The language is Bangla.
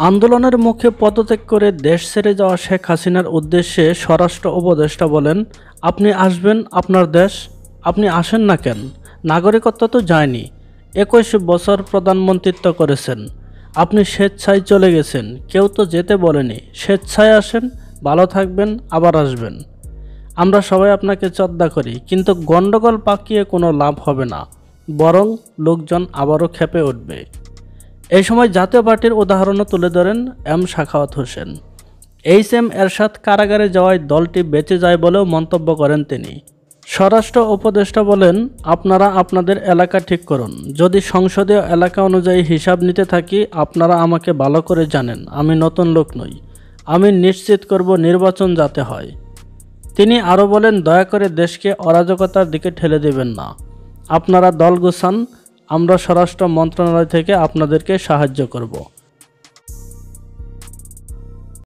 আন্দোলনের মুখে পদত্যাগ করে দেশ ছেড়ে যাওয়া শেখ হাসিনার উদ্দেশ্যে স্বরাষ্ট্র উপদেষ্টা বলেন, আপনি আসবেন আপনার দেশ, আপনি আসেন না কেন? নাগরিকত্ব তো যায়নি। 21 বছর প্রধানমন্ত্রিত্ব করেছেন, আপনি স্বেচ্ছায় চলে গেছেন, কেউ তো যেতে বলেনি। স্বেচ্ছায় আসেন, ভালো থাকবেন, আবার আসবেন। আমরা সবাই আপনাকে শ্রদ্ধা করি, কিন্তু গণ্ডগোল পাকিয়ে কোনো লাভ হবে না, বরং লোকজন আবারও ক্ষেপে উঠবে। এই সময় জাতীয় পার্টির উদাহরণও তুলে ধরেন সাখাওয়াত হোসেন। এম এরশাদ কারাগারে যাওয়ায় দলটি বেঁচে যায় বলেও মন্তব্য করেন তিনি। স্বরাষ্ট্র উপদেষ্টা বলেন, আপনারা আপনাদের এলাকা ঠিক করুন। যদি সংসদীয় এলাকা অনুযায়ী হিসাব নিতে থাকি, আপনারা আমাকে ভালো করে জানেন, আমি নতুন লোক নই। আমি নিশ্চিত করব নির্বাচন যাতে হয়। তিনি আরও বলেন, দয়া করে দেশকে অরাজকতার দিকে ঠেলে দেবেন না। আপনারা দল গুছান, আমরা স্বরাষ্ট্র মন্ত্রণালয় থেকে আপনাদেরকে সাহায্য করব।